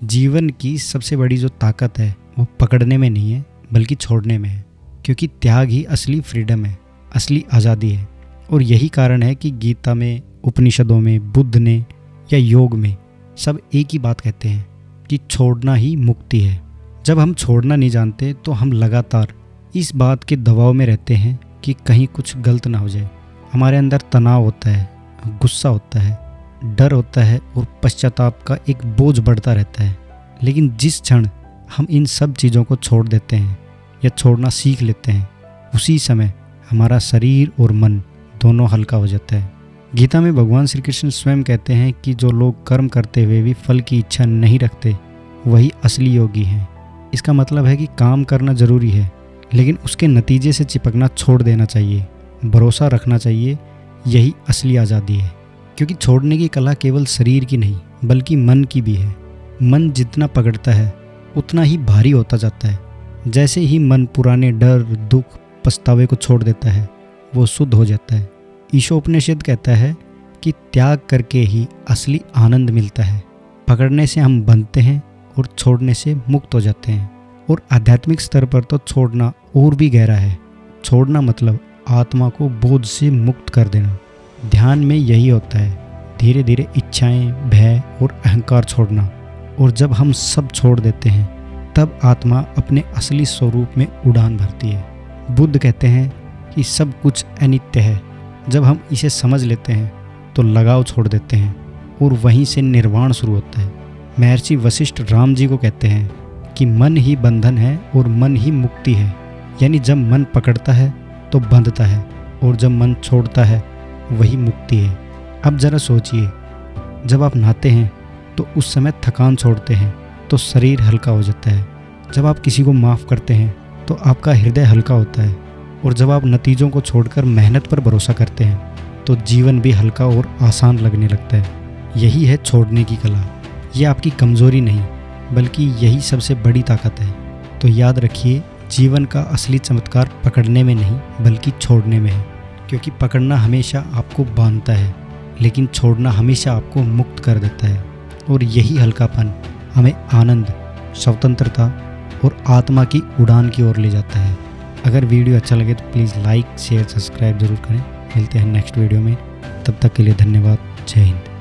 जीवन की सबसे बड़ी जो ताकत है वो पकड़ने में नहीं है बल्कि छोड़ने में है, क्योंकि त्याग ही असली फ्रीडम है, असली आज़ादी है। और यही कारण है कि गीता में, उपनिषदों में, बुद्ध ने या योग में सब एक ही बात कहते हैं कि छोड़ना ही मुक्ति है। जब हम छोड़ना नहीं जानते तो हम लगातार इस बात के दबाव में रहते हैं कि कहीं कुछ गलत ना हो जाए। हमारे अंदर तनाव होता है, गुस्सा होता है, डर होता है और पश्चाताप का एक बोझ बढ़ता रहता है। लेकिन जिस क्षण हम इन सब चीज़ों को छोड़ देते हैं या छोड़ना सीख लेते हैं, उसी समय हमारा शरीर और मन दोनों हल्का हो जाता है। गीता में भगवान श्री कृष्ण स्वयं कहते हैं कि जो लोग कर्म करते हुए भी फल की इच्छा नहीं रखते वही असली योगी हैं। इसका मतलब है कि काम करना जरूरी है, लेकिन उसके नतीजे से चिपकना छोड़ देना चाहिए, भरोसा रखना चाहिए। यही असली आज़ादी है, क्योंकि छोड़ने की कला केवल शरीर की नहीं बल्कि मन की भी है। मन जितना पकड़ता है उतना ही भारी होता जाता है। जैसे ही मन पुराने डर, दुख, पछतावे को छोड़ देता है वो शुद्ध हो जाता है। ईशोपनिषद कहता है कि त्याग करके ही असली आनंद मिलता है। पकड़ने से हम बंधते हैं और छोड़ने से मुक्त हो जाते हैं। और आध्यात्मिक स्तर पर तो छोड़ना और भी गहरा है। छोड़ना मतलब आत्मा को बोझ से मुक्त कर देना। ध्यान में यही होता है, धीरे धीरे इच्छाएं, भय और अहंकार छोड़ना। और जब हम सब छोड़ देते हैं तब आत्मा अपने असली स्वरूप में उड़ान भरती है। बुद्ध कहते हैं कि सब कुछ अनित्य है। जब हम इसे समझ लेते हैं तो लगाव छोड़ देते हैं और वहीं से निर्वाण शुरू होता है। महर्षि वशिष्ठ राम जी को कहते हैं कि मन ही बंधन है और मन ही मुक्ति है। यानी जब मन पकड़ता है तो बंधता है और जब मन छोड़ता है वही मुक्ति है। अब जरा सोचिए, जब आप नहाते हैं तो उस समय थकान छोड़ते हैं तो शरीर हल्का हो जाता है। जब आप किसी को माफ़ करते हैं तो आपका हृदय हल्का होता है। और जब आप नतीजों को छोड़कर मेहनत पर भरोसा करते हैं तो जीवन भी हल्का और आसान लगने लगता है। यही है छोड़ने की कला। ये आपकी कमज़ोरी नहीं बल्कि यही सबसे बड़ी ताकत है। तो याद रखिए, जीवन का असली चमत्कार पकड़ने में नहीं बल्कि छोड़ने में है। क्योंकि पकड़ना हमेशा आपको बांधता है, लेकिन छोड़ना हमेशा आपको मुक्त कर देता है। और यही हल्कापन हमें आनंद, स्वतंत्रता और आत्मा की उड़ान की ओर ले जाता है। अगर वीडियो अच्छा लगे तो प्लीज़ लाइक, शेयर, सब्सक्राइब जरूर करें। मिलते हैं नेक्स्ट वीडियो में। तब तक के लिए धन्यवाद। जय हिंद।